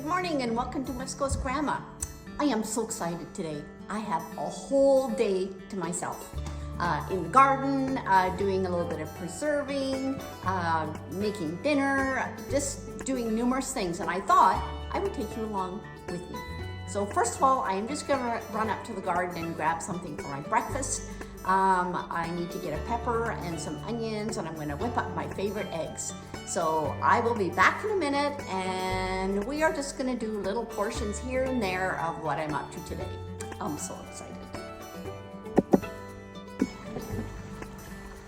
Good morning and welcome to West Coast Grandma. I am so excited today. I have a whole day to myself. In the garden, doing a little bit of preserving, making dinner, just doing numerous things. And I thought I would take you along with me. So first of all, I am just gonna run up to the garden and grab something for my breakfast. I need to get a pepper and some onions, and I'm gonna whip up my favorite eggs. So I will be back in a minute, and we are just gonna do little portions here and there of what I'm up to today. I'm so excited.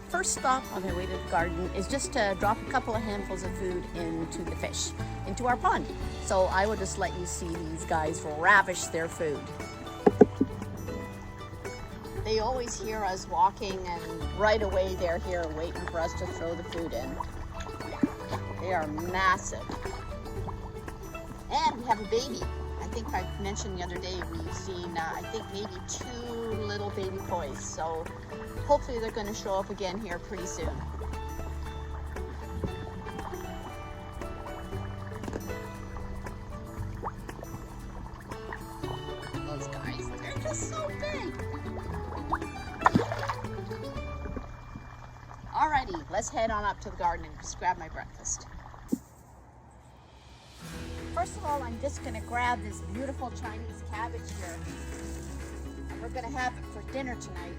First stop on my way to the garden is just to drop a couple of handfuls of food into the fish, into our pond. So I will just let you see these guys ravish their food. They always hear us walking, and right away they're here waiting for us to throw the food in. They are massive. And we have a baby. I think I mentioned the other day we've seen, I think maybe 2 little baby kois. So hopefully they're going to show up again here pretty soon. Those guys, they're just so big. Alrighty, let's head on up to the garden and just grab my breakfast. First of all, I'm just going to grab this beautiful Chinese cabbage here. And we're going to have it for dinner tonight.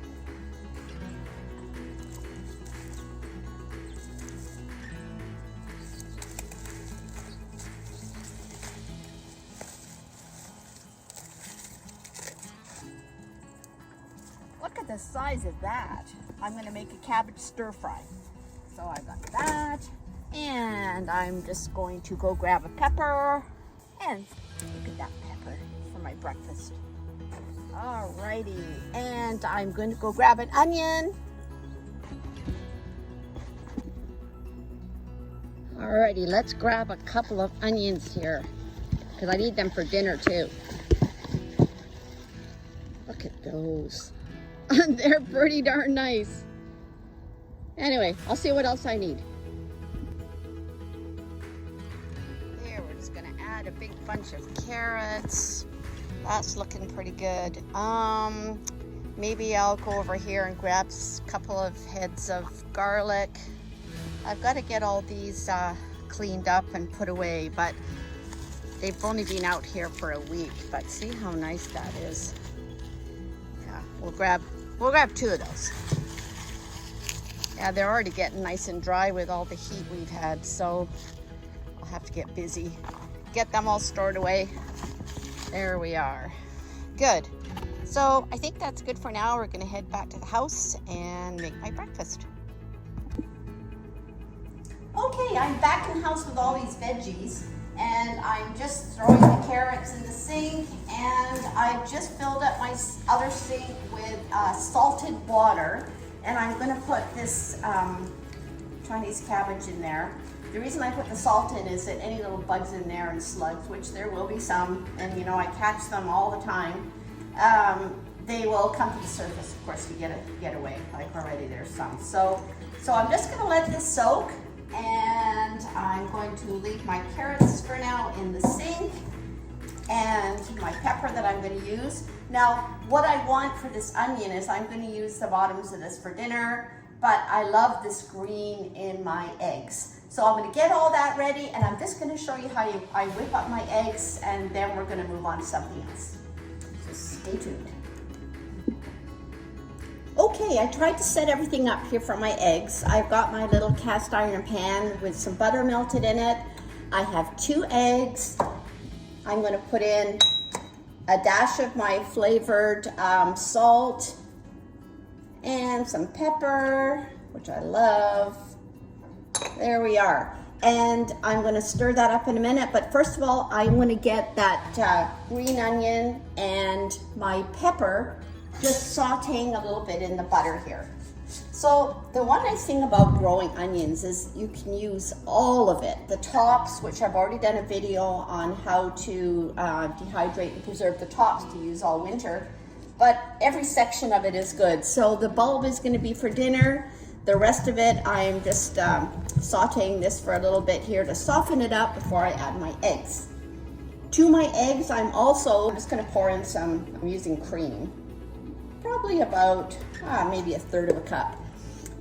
Look at the size of that. I'm going to make a cabbage stir fry. So I've got that. And I'm just going to go grab a pepper. And look at that pepper for my breakfast. Alrighty. And I'm going to go grab an onion. Alrighty, let's grab a couple of onions here, because I need them for dinner too. Look at those. They're pretty darn nice. Anyway, I'll see what else I need. There, we're just gonna add a big bunch of carrots. That's looking pretty good. Maybe I'll go over here and grab a couple of heads of garlic. I've got to get all these cleaned up and put away, but they've only been out here for a week. But see how nice that is. Yeah, we'll grab 2 of those. Yeah, they're already getting nice and dry with all the heat we've had, so I'll have to get busy. Get them all stored away. There we are. Good. So I think that's good for now. We're gonna head back to the house and make my breakfast. Okay, I'm back in the house with all these veggies, and I'm just throwing the carrots in the sink, and I've just filled up my other sink with salted water, and I'm going to put this Chinese cabbage in there. The reason I put the salt in is that any little bugs in there and slugs, which there will be some, and you know I catch them all the time, they will come to the surface, of course, to get away. Like already there's some. So I'm just going to let this soak. And I'm going to leave my carrots for now in the sink and my pepper that I'm going to use. Now, what I want for this onion is I'm going to use the bottoms of this for dinner, but I love this green in my eggs. So I'm going to get all that ready, and I'm just going to show you how I whip up my eggs, and then we're going to move on to something else. So stay tuned. Okay, I tried to set everything up here for my eggs. I've got my little cast iron pan with some butter melted in it. I have 2 eggs. I'm going to put in a dash of my flavored salt and some pepper, which I love. There we are. And I'm going to stir that up in a minute. But first of all, I'm going to get that green onion and my pepper just sauteing a little bit in the butter here. So the one nice thing about growing onions is you can use all of it. The tops, which I've already done a video on how to dehydrate and preserve the tops to use all winter, but every section of it is good. So the bulb is going to be for dinner. The rest of it, I'm just sauteing this for a little bit here to soften it up before I add my eggs. To my eggs, I'm just gonna pour in I'm using cream. Probably about maybe a third of a cup.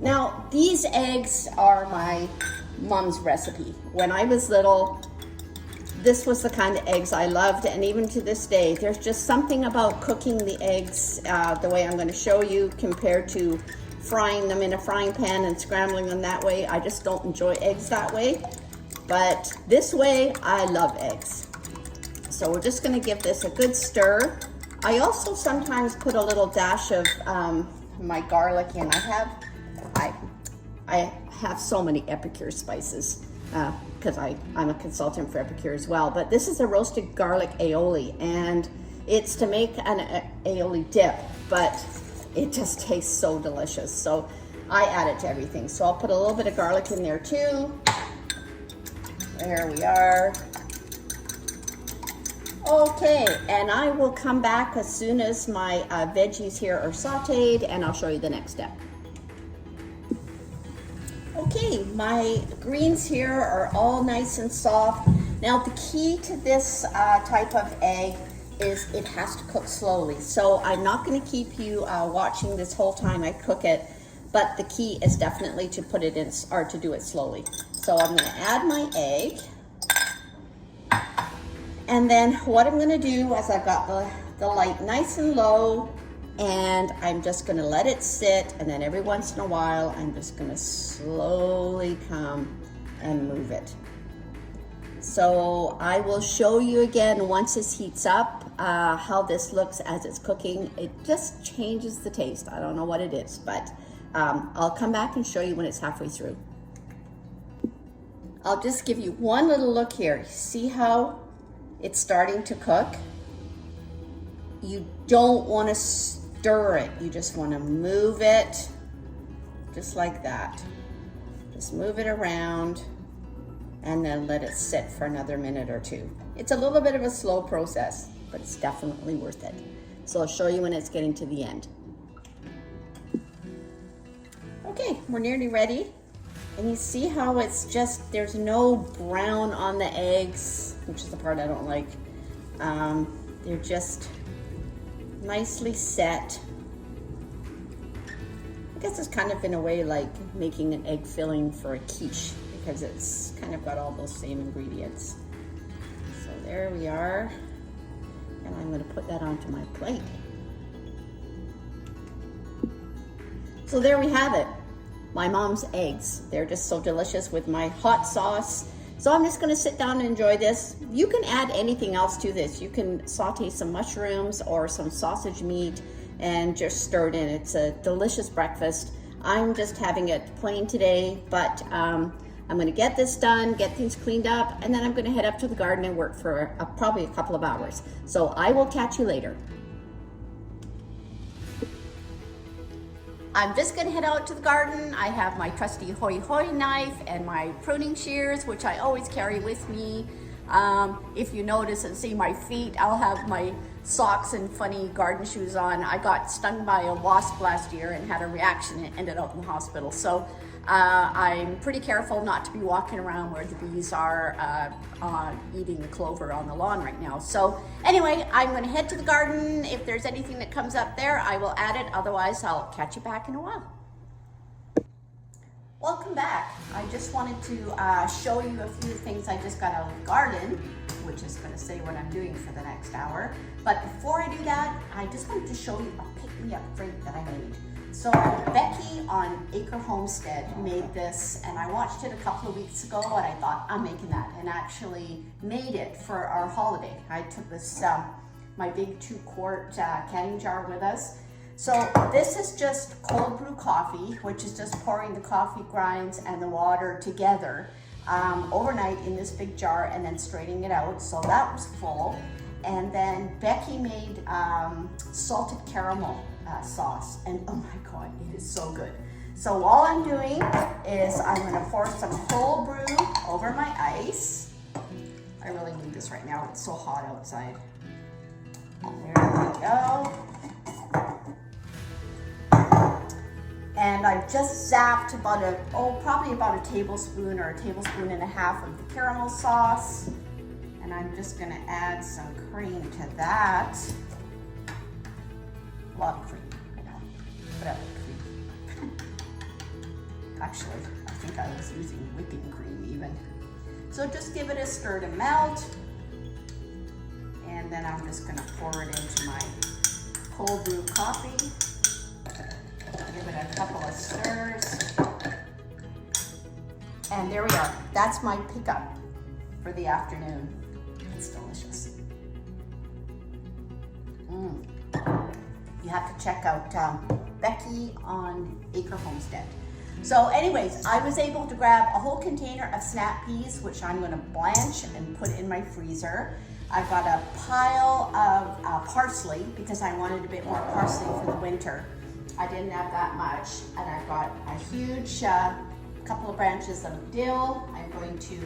Now, these eggs are my mom's recipe. When I was little, this was the kind of eggs I loved, and even to this day, there's just something about cooking the eggs the way I'm going to show you compared to frying them in a frying pan and scrambling them that way. I just don't enjoy eggs that way, but this way, I love eggs. So we're just going to give this a good stir. I also sometimes put a little dash of my garlic in. I have so many Epicure spices because I'm a consultant for Epicure as well. But this is a roasted garlic aioli, and it's to make an aioli dip, but it just tastes so delicious. So I add it to everything. So I'll put a little bit of garlic in there too. There we are. Okay, and I will come back as soon as my veggies here are sauteed, and I'll show you the next step. Okay, my greens here are all nice and soft. Now the key to this type of egg is it has to cook slowly. So I'm not going to keep you watching this whole time I cook it, but the key is definitely to put it in, or to do it slowly. So I'm going to add my egg. And then what I'm going to do is I've got the light nice and low, and I'm just going to let it sit, and then every once in a while I'm just going to slowly come and move it. So I will show you again once this heats up how this looks as it's cooking. It just changes the taste. I don't know what it is, but I'll come back and show you when it's halfway through. I'll just give you one little look here. See how it's starting to cook? You don't want to stir it. You just want to move it just like that. Just move it around and then let it sit for another minute or two. It's a little bit of a slow process, but it's definitely worth it. So I'll show you when it's getting to the end. Okay, we're nearly ready. And you see how it's just, there's no brown on the eggs, which is the part I don't like. They're just nicely set. I guess it's kind of in a way like making an egg filling for a quiche, because it's kind of got all those same ingredients. So there we are. And I'm going to put that onto my plate. So there we have it. My mom's eggs. They're just so delicious with my hot sauce. So I'm just gonna sit down and enjoy this. You can add anything else to this. You can saute some mushrooms or some sausage meat and just stir it in. It's a delicious breakfast. I'm just having it plain today, but I'm gonna get this done, get things cleaned up, and then I'm gonna head up to the garden and work for probably a couple of hours. So I will catch you later. I'm just gonna head out to the garden. I have my trusty Hoi Hoi knife and my pruning shears, which I always carry with me. If you notice and see my feet, I'll have my socks and funny garden shoes on. I got stung by a wasp last year and had a reaction and ended up in the hospital. So I'm pretty careful not to be walking around where the bees are eating the clover on the lawn right now. So anyway, I'm gonna head to the garden. If there's anything that comes up there, I will add it. Otherwise, I'll catch you back in a while. Welcome back. I just wanted to show you a few things I just got out of the garden, which is gonna say what I'm doing for the next hour. But before I do that, I just wanted to show you a pick-me-up drink that I made. So Becky on Acre Homestead made this, and I watched it a couple of weeks ago, and I thought, I'm making that, and actually made it for our holiday. I took this, my big 2-quart canning jar with us. So this is just cold brew coffee, which is just pouring the coffee grinds and the water together overnight in this big jar and then straining it out. So that was full. And then Becky made salted caramel sauce, and oh my God, it is so good. So all I'm doing is I'm gonna pour some cold brew over my ice. I really need this right now, it's so hot outside. There we go. And I've just zapped about probably about a tablespoon or a tablespoon and a half of the caramel sauce. And And I'm just gonna add some cream to that. A lot of cream, I know, but I like cream. Actually, I think I was using whipping cream even. So just give it a stir to melt. And then I'm just gonna pour it into my cold brew coffee. Give it a couple of stirs. And there we are. That's my pickup for the afternoon. It's delicious. You have to check out Becky on Acre Homestead. So anyways, I was able to grab a whole container of snap peas, which I'm gonna blanch and put in my freezer. I've got a pile of parsley because I wanted a bit more parsley for the winter. I didn't have that much. And I've got a huge couple of branches of dill. I'm going to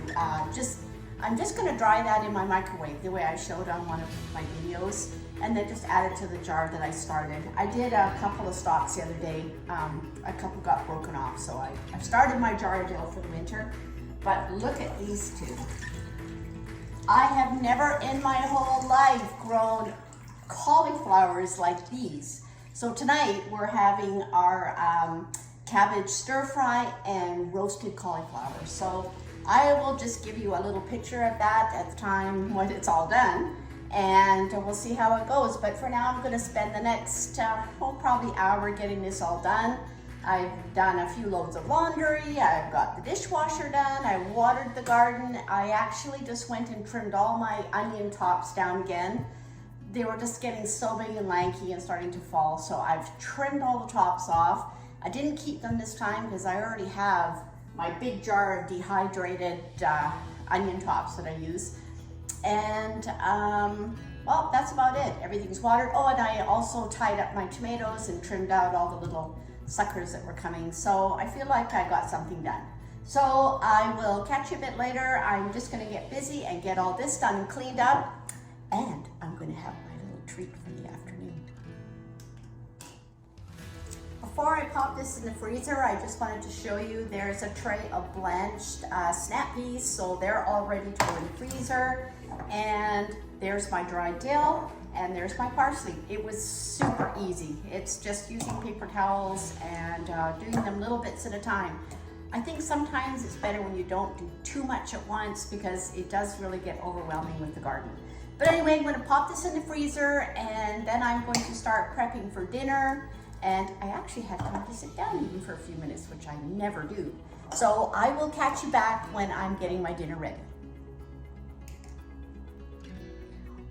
I'm just gonna dry that in my microwave the way I showed on one of my videos, and then just add it to the jar that I started. I did a couple of stalks the other day. A couple got broken off, so I started my jar of dill for the winter. But look at these two. I have never in my whole life grown cauliflowers like these. So tonight we're having our cabbage stir fry and roasted cauliflower. So I will just give you a little picture of that at the time when it's all done, and we'll see how it goes. But for now, I'm gonna spend the next, probably hour getting this all done. I've done a few loads of laundry, I've got the dishwasher done, I watered the garden. I actually just went and trimmed all my onion tops down again. They were just getting so big and lanky and starting to fall, so I've trimmed all the tops off. I didn't keep them this time because I already have my big jar of dehydrated onion tops that I use. And well, that's about it. Everything's watered. Oh, and I also tied up my tomatoes and trimmed out all the little suckers that were coming. So I feel like I got something done. So I will catch you a bit later. I'm just gonna get busy and get all this done and cleaned up. And I'm gonna have my little treat for the afternoon. Before I pop this in the freezer, I just wanted to show you there's a tray of blanched snap peas, so they're all ready to go in the freezer. And there's my dried dill, and there's my parsley. It was super easy. It's just using paper towels and doing them little bits at a time. I think sometimes it's better when you don't do too much at once because it does really get overwhelming with the garden. But anyway, I'm gonna pop this in the freezer, and then I'm going to start prepping for dinner. And I actually had time to sit down even for a few minutes, which I never do. So I will catch you back when I'm getting my dinner ready.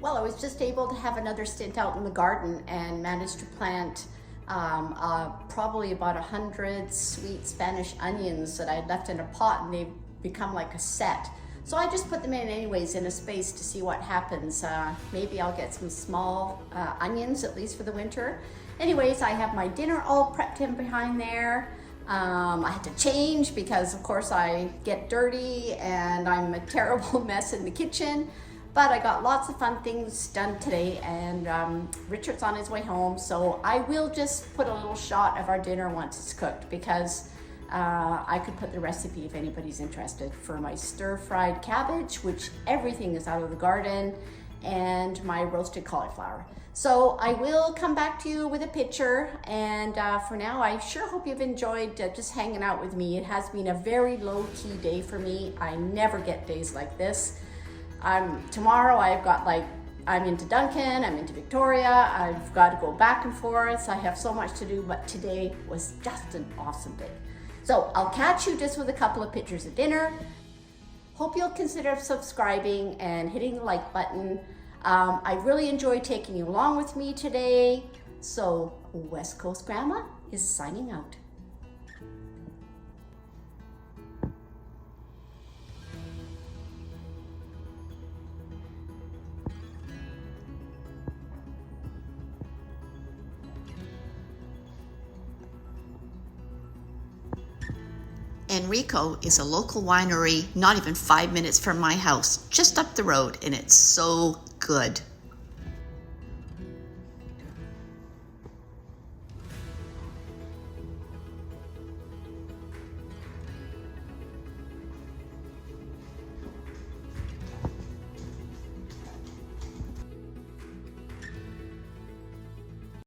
Well, I was just able to have another stint out in the garden and managed to plant probably about 100 sweet Spanish onions that I left in a pot, and they've become like a set. So I just put them in anyways in a space to see what happens. Maybe I'll get some small onions, at least for the winter. Anyways, I have my dinner all prepped in behind there. I had to change because of course I get dirty and I'm a terrible mess in the kitchen. But I got lots of fun things done today, and Richard's on his way home. So I will just put a little shot of our dinner once it's cooked, because I could put the recipe if anybody's interested for my stir-fried cabbage, which everything is out of the garden, and my roasted cauliflower. So I will come back to you with a picture, and for now, I sure hope you've enjoyed just hanging out with me. It has been a very low-key day for me. I never get days like this. Tomorrow I'm into Duncan, I'm into Victoria, I've got to go back and forth. I have so much to do, but today was just an awesome day. So I'll catch you just with a couple of pictures of dinner. Hope you'll consider subscribing and hitting the like button. I really enjoyed taking you along with me today. So West Coast Grandma is signing out. Enrico is a local winery not even 5 minutes from my house, just up the road, and it's so good.